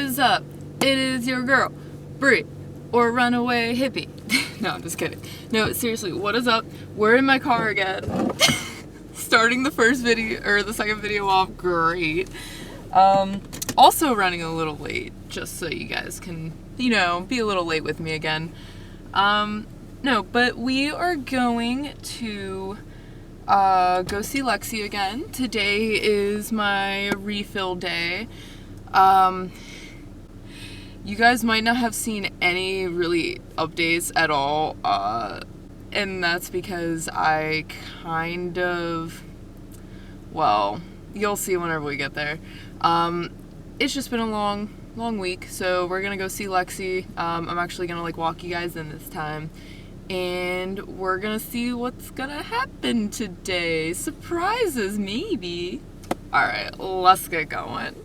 is up? It is your girl, Brie, or runaway hippie. No, I'm just kidding. No, seriously, what is up? We're in my car again. Starting the first video, or the second video off, great. Also running a little late, just so you guys can, be a little late with me again. No, but we are going to go see Lexi again. Today is my refill day. You guys might not have seen any really updates at all, and that's because I kind of, well, you'll see whenever we get there. It's just been a long week, so we're gonna go see Lexi. I'm actually gonna walk you guys in this time, and we're gonna see what's gonna happen today. Surprises, maybe. All right, let's get going.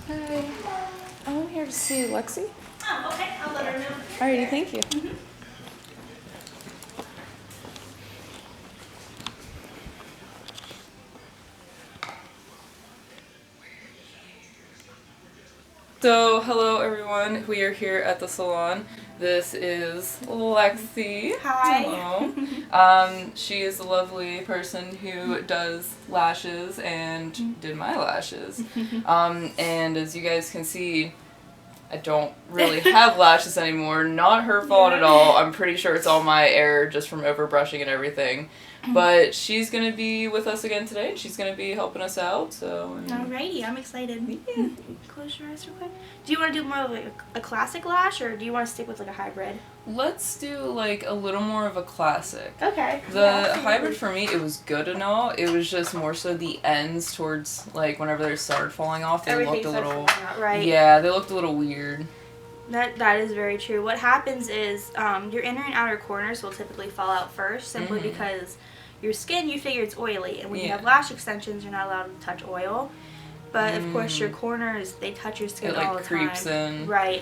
Hi, I'm here to see Lexi. Oh, okay. I'll let her know. Alrighty, thank you. Mm-hmm. So, hello everyone. We are here at the salon. This is Lexi. Hi. Hello. She is a lovely person who does lashes and did my lashes. And as you guys can see, I don't really have lashes anymore. Not her fault at all. I'm pretty sure it's all my error just from overbrushing and everything. But she's going to be with us again today, and she's going to be helping us out. So. Alrighty, I'm excited. Yeah. Close your eyes real quick. Do you want to do more of a classic lash, or do you want to stick with a hybrid? Let's do a little more of a classic. Okay. The hybrid for me, it was good and all. It was just more so the ends towards whenever they started falling off, they looked a little. Out, right? Yeah, they looked a little weird. That is very true. What happens is your inner and outer corners will typically fall out first, simply because your skin, you figure it's oily, and when you have lash extensions, you're not allowed to touch oil. But of course, your corners, they touch your skin all the time. It creeps in. Right.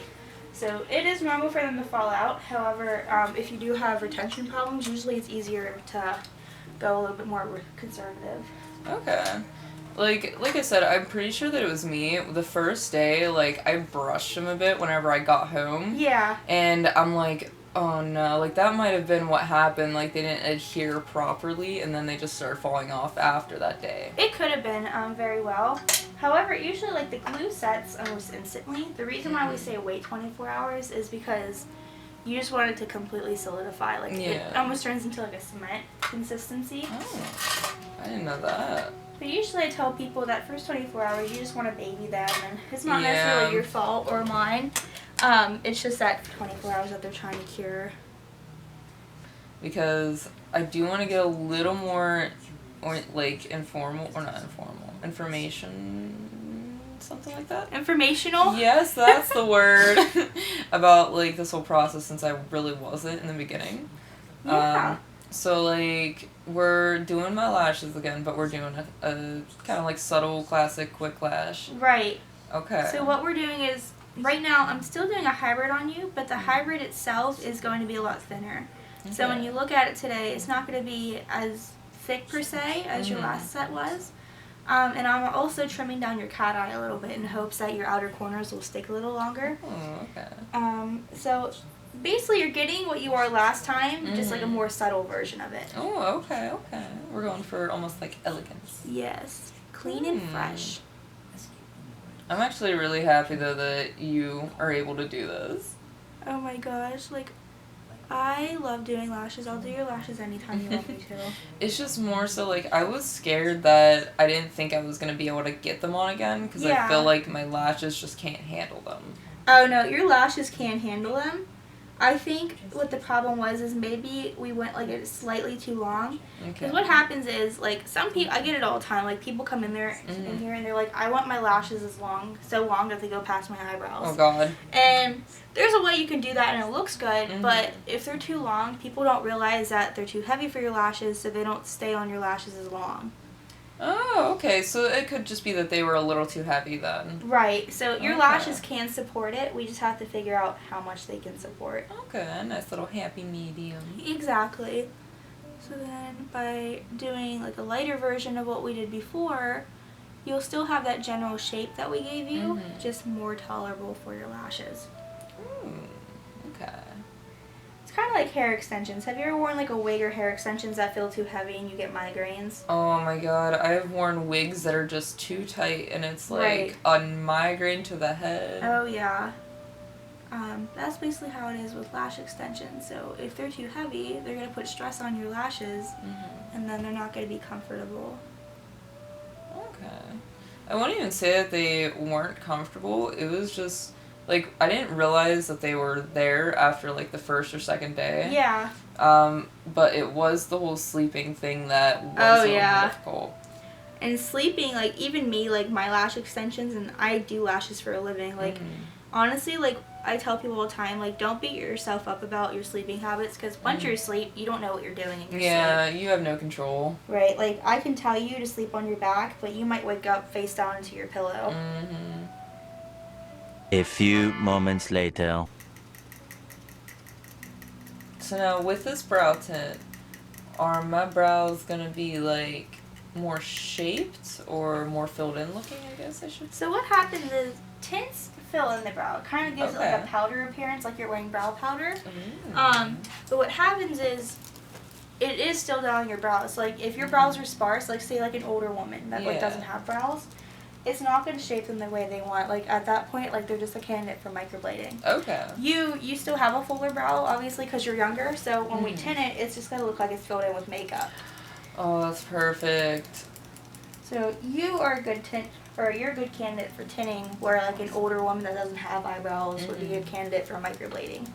So it is normal for them to fall out. However, if you do have retention problems, usually it's easier to go a little bit more conservative. Okay. Like I said, I'm pretty sure that it was me. The first day, I brushed them a bit whenever I got home. Yeah. And I'm like, oh no, that might have been what happened. They didn't adhere properly, and then they just started falling off after that day. It could have been very well. However, usually the glue sets almost instantly. The reason why we say wait 24 hours is because you just want it to completely solidify. It almost turns into a cement consistency. Oh, I didn't know that. But usually I tell people that first 24 hours you just want to baby them, and it's not necessarily your fault or mine. It's just that 24 hours that they're trying to cure. Because I do want to get a little more, informal, or not informal, information, something like that? Informational? Yes, that's the word. About, this whole process, since I really wasn't in the beginning. Yeah. So, we're doing my lashes again, but we're doing a kind of subtle, classic, quick lash. Right. Okay. So what we're doing is, right now, I'm still doing a hybrid on you, but the hybrid itself is going to be a lot thinner. Okay. So when you look at it today, it's not going to be as thick, per se, as your last set was. And I'm also trimming down your cat eye a little bit in hopes that your outer corners will stick a little longer. Oh, okay. So basically you're getting what you were last time, just a more subtle version of it. Oh, okay. We're going for almost elegance. Yes. Clean and fresh. I'm actually really happy, though, that you are able to do this. Oh my gosh, I love doing lashes. I'll do your lashes anytime you want me to. It's just more so, I was scared that I didn't think I was going to be able to get them on again, because I feel like my lashes just can't handle them. Oh, no, your lashes can handle them. I think what the problem was is maybe we went slightly too long. Because what happens is some people, I get it all the time. People come in there in here and they're like, I want my lashes so long that they go past my eyebrows. Oh God. And there's a way you can do that and it looks good. But if they're too long, people don't realize that they're too heavy for your lashes, so they don't stay on your lashes as long. Oh, okay. So it could just be that they were a little too heavy then. Right. So your Okay. lashes can support it. We just have to figure out how much they can support. Okay, a nice little happy medium. Exactly. So then by doing like a lighter version of what we did before, you'll still have that general shape that we gave you, just more tolerable for your lashes. Okay. It's kind of like hair extensions. Have you ever worn like a wig or hair extensions that feel too heavy and you get migraines? Oh my god, I've worn wigs that are just too tight and it's like a migraine to the head. Oh yeah. That's basically how it is with lash extensions. So if they're too heavy, they're going to put stress on your lashes and then they're not going to be comfortable. Okay. I won't even say that they weren't comfortable. It was just, like, I didn't realize that they were there after, like, the first or second day. Yeah. But it was the whole sleeping thing that was a little difficult. And sleeping, like, even me, like, my lash extensions, and I do lashes for a living, like, honestly, like, I tell people all the time, like, don't beat yourself up about your sleeping habits, because once you're asleep, you don't know what you're doing in your sleep. Yeah, you have no control. Right, like, I can tell you to sleep on your back, but you might wake up face down into your pillow. A few moments later. So now, with this brow tint, are my brows gonna be, like, more shaped or more filled in looking, I guess I should say? So what happens is, tints fill in the brow. It kind of gives it like a powder appearance, like you're wearing brow powder. But what happens is, it is still down your brows. Like, if your brows are sparse, like, say, like, an older woman that, like, doesn't have brows, it's not going to shape them the way they want. Like, at that point, like, they're just a candidate for microblading. Okay. You still have a fuller brow, obviously, because you're younger, so when we tint it, it's just going to look like it's filled in with makeup. Oh, that's perfect. So you are a good tint, or you're a good candidate for tinting, where, like, an older woman that doesn't have eyebrows would be a candidate for microblading.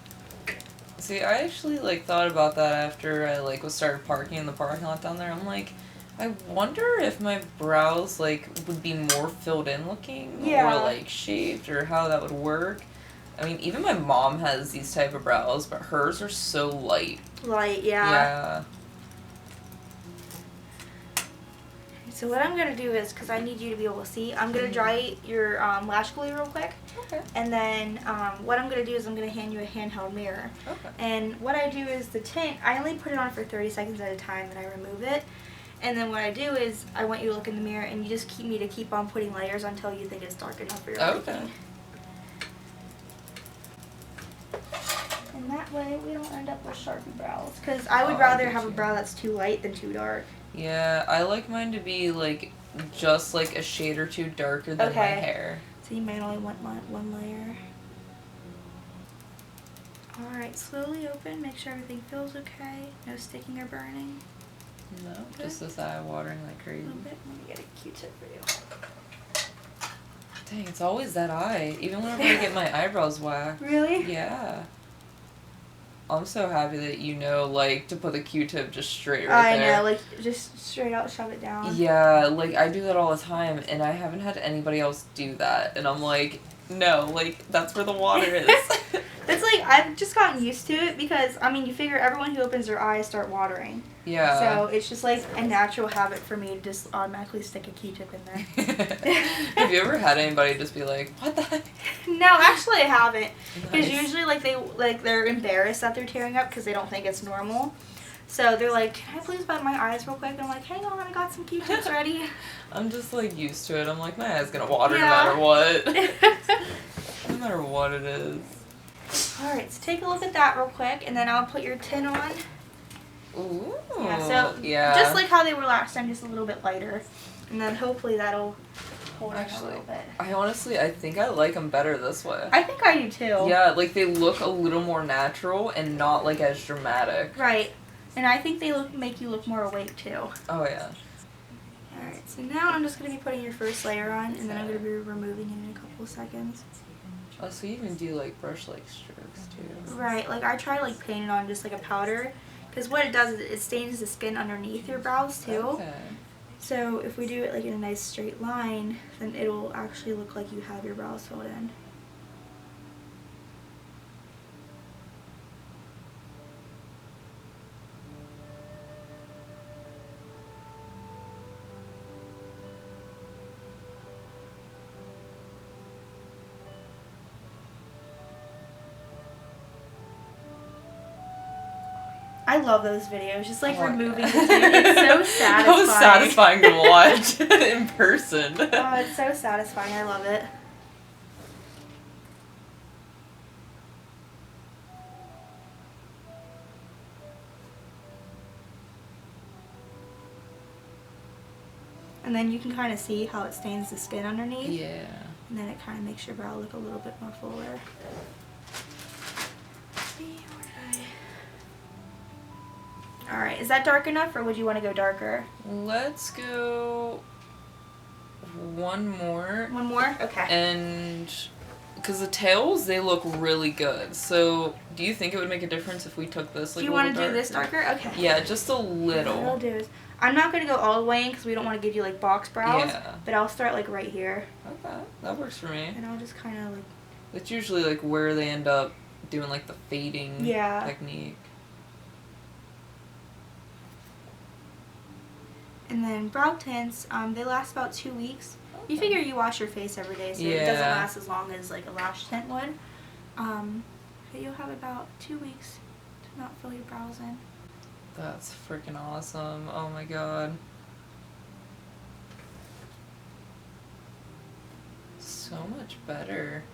See, I actually, like, thought about that after I, like, started parking in the parking lot down there. I'm like, I wonder if my brows, like, would be more filled in looking or, like, shaped or how that would work. I mean, even my mom has these type of brows, but hers are so light. Light, yeah. So what I'm going to do is, because I need you to be able to see, I'm going to dry your lash glue real quick. Okay. And then what I'm going to do is I'm going to hand you a handheld mirror. Okay. And what I do is the tint, I only put it on for 30 seconds at a time, and I remove it. And then what I do is I want you to look in the mirror, and you just keep on putting layers until you think it's dark enough for your liking. And that way we don't end up with Sharpie brows. Because I would rather have a brow that's too light than too dark. Yeah, I like mine to be, like, just, like, a shade or two darker than my hair. So you might only want one layer. Alright, slowly open. Make sure everything feels okay. No sticking or burning. No, just this eye watering like crazy. A little bit. Let me get a Q-tip for you. Dang, it's always that eye. Even whenever I get my eyebrows waxed. Really? Yeah. I'm so happy that you know, like, to put the Q-tip just straight right there. I know, like, just straight out shove it down. Yeah, like, I do that all the time, and I haven't had anybody else do that. And I'm like, no, like, that's where the water is. It's like, I've just gotten used to it because, I mean, you figure everyone who opens their eyes start watering. Yeah. So it's just like a natural habit for me to just automatically stick a Q-tip in there. Have you ever had anybody just be like, what the heck? No, actually I haven't. Because usually, they're embarrassed that they're tearing up because they don't think it's normal. So they're like, can I please bite my eyes real quick? And I'm like, hang on, I got some Q-tips ready. I'm just, like, used to it. I'm like, my eye's gonna water no matter what. No matter what it is. Alright, so take a look at that real quick, and then I'll put your tint on. Ooh. Yeah, so just like how they were last time, just a little bit lighter. And then hopefully that'll hold it a little bit. I think I like them better this way. I think I do too. Yeah, like they look a little more natural and not like as dramatic. Right. And I think they make you look more awake too. Oh yeah. Alright, so now I'm just going to be putting your first layer on, and then I'm going to be removing it in a couple of seconds. Oh, so you even do, like, brush-like strokes, too. Right, like, I try, like, painting on just, like, a powder, because what it does is it stains the skin underneath your brows, too. Okay. So if we do it, like, in a nice straight line, then it'll actually look like you have your brows filled in. I love those videos. Just like Oh my removing God. the tint. It's so satisfying. That was satisfying to watch in person. Oh, it's so satisfying. I love it. And then you can kind of see how it stains the skin underneath. Yeah. And then it kind of makes your brow look a little bit more fuller. Alright, is that dark enough or would you want to go darker? Let's go one more. One more? Okay. And because the tails, they look really good. So do you think it would make a difference if we took this like do you want to do this darker? Okay. Yeah, just a little. What I'll do is, I'm not going to go all the way in because we don't want to give you like box brows. Yeah. But I'll start like right here. Okay, that works for me. And I'll just kind of like... It's usually like where they end up doing like the fading technique. And then brow tints, they last about 2 weeks. Okay. You figure you wash your face every day, so it doesn't last as long as like a lash tint would. But you'll have about 2 weeks to not fill your brows in. That's freaking awesome. Oh my god. So much better.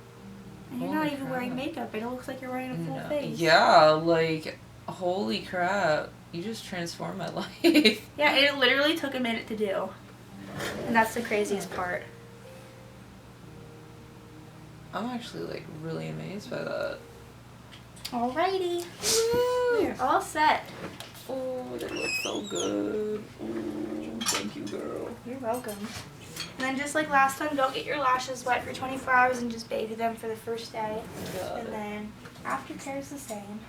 And you're Holy not even crap. wearing makeup. It looks like you're wearing a full face. Yeah, like, holy crap. You just transformed my life. Yeah, it literally took a minute to do. And that's the craziest part. I'm actually, like, really amazed by that. Alrighty. We're all set. Oh, that looks so good. Oh, thank you, girl. You're welcome. And then just like last time, don't get your lashes wet for 24 hours and just baby them for the first day. And then aftercare is the same.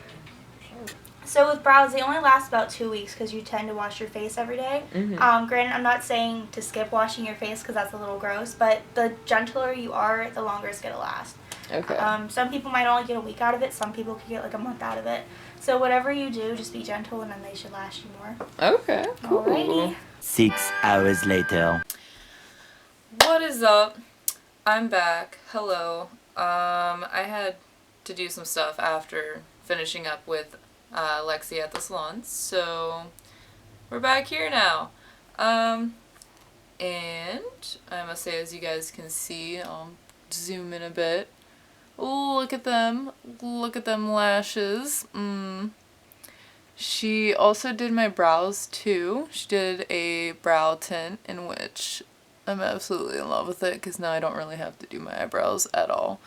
So with brows, they only last about 2 weeks because you tend to wash your face every day. Granted, I'm not saying to skip washing your face because that's a little gross, but the gentler you are, the longer it's going to last. Okay. Some people might only get a week out of it. Some people could get like a month out of it. So whatever you do, just be gentle and then they should last you more. Okay, cool. Alrighty. 6 hours later. What is up? I'm back. Hello. I had to do some stuff after finishing up with Lexi at the salon, so we're back here now. And I must say, as you guys can see, I'll zoom in a bit. Oh, look at them. Look at them lashes. She also did my brows too. She did a brow tint in which I'm absolutely in love with it because now I don't really have to do my eyebrows at all.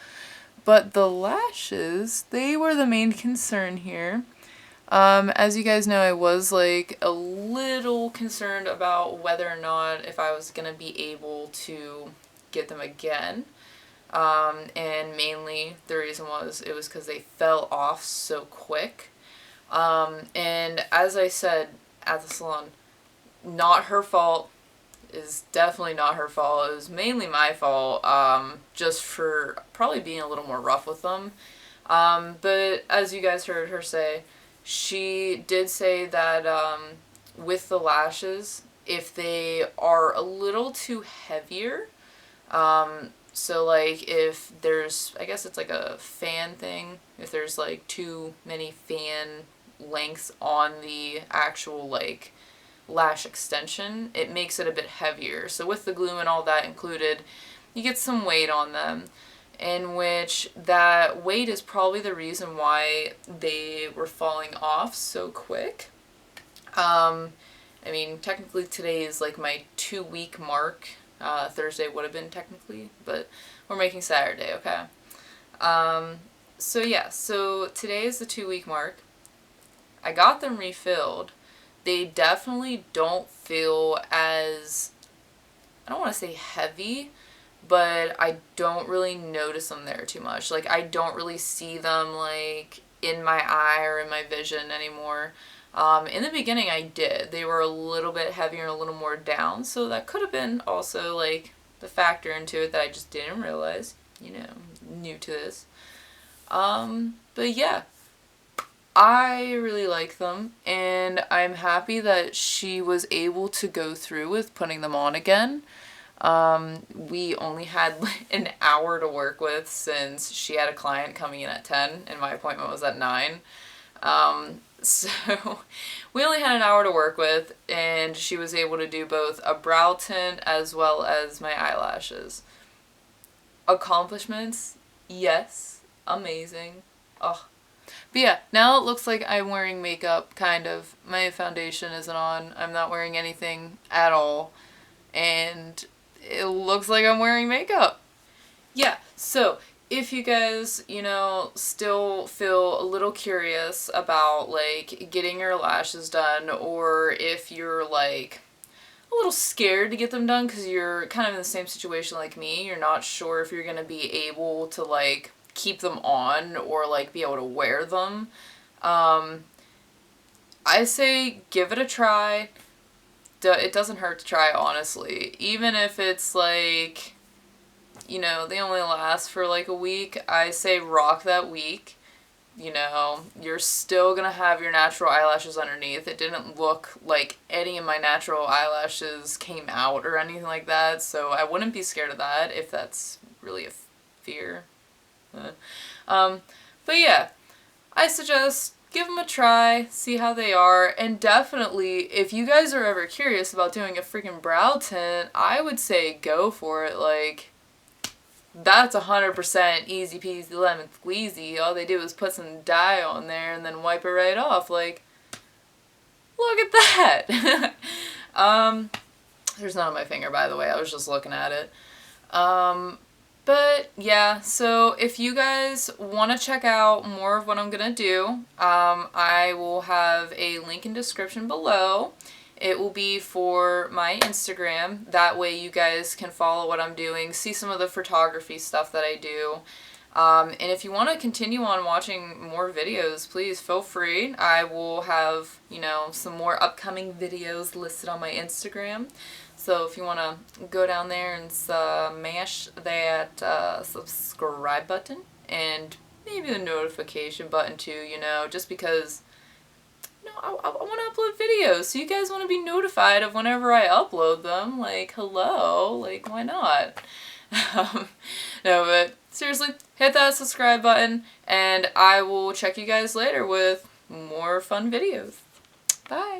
But the lashes, they were the main concern here. As you guys know, I was like a little concerned about whether or not if I was going to be able to get them again. And mainly the reason was because they fell off so quick. And as I said at the salon, not her fault. Is definitely not her fault. It was mainly my fault, just for probably being a little more rough with them. But as you guys heard her say, she did say that with the lashes, if they are a little too heavier, so like if there's, I guess it's like a fan thing, if there's like too many fan lengths on the actual like lash extension, it makes it a bit heavier. So with the glue and all that included, you get some weight on them, in which that weight is probably the reason why they were falling off so quick. I mean, technically today is like my 2-week mark. Thursday would have been technically, but we're making Saturday, okay? So yeah, so today is the 2-week mark. I got them refilled. They definitely don't feel as, I don't want to say heavy, but I don't really notice them there too much. Like, I don't really see them, like, in my eye or in my vision anymore. In the beginning, I did. They were a little bit heavier and a little more down, so that could have been also, like, the factor into it that I just didn't realize. You know, new to this. But yeah. I really like them, and I'm happy that she was able to go through with putting them on again. We only had an hour to work with since she had a client coming in at 10 and my appointment was at 9. So we only had an hour to work with, and she was able to do both a brow tint as well as my eyelashes. Accomplishments? Yes. Amazing. Oh. But yeah, now it looks like I'm wearing makeup, kind of. My foundation isn't on. I'm not wearing anything at all. And it looks like I'm wearing makeup. Yeah, so if you guys, you know, still feel a little curious about, like, getting your lashes done, or if you're, like, a little scared to get them done because you're kind of in the same situation like me, you're not sure if you're going to be able to, like, keep them on or, like, be able to wear them, I say give it a try. It doesn't hurt to try, honestly. Even if it's, like, you know, they only last for like a week, I say rock that week. You know, you're still gonna have your natural eyelashes underneath. It didn't look like any of my natural eyelashes came out or anything like that, so I wouldn't be scared of that if that's really a fear. But yeah, I suggest give them a try, see how they are, and definitely, if you guys are ever curious about doing a freaking brow tint, I would say go for it. Like, that's 100% easy peasy lemon squeezy. All they do is put some dye on there and then wipe it right off. Like, look at that. There's none on my finger, by the way. I was just looking at it. But yeah, so if you guys want to check out more of what I'm going to do, I will have a link in description below. It will be for my Instagram. That way you guys can follow what I'm doing, see some of the photography stuff that I do. And if you want to continue on watching more videos, please feel free. I will have, you know, some more upcoming videos listed on my Instagram. So if you want to go down there and smash that subscribe button and maybe the notification button too, you know, just because, you know, I want to upload videos, so you guys want to be notified of whenever I upload them. Like, hello, like, why not? No, but seriously, hit that subscribe button, and I will check you guys later with more fun videos. Bye!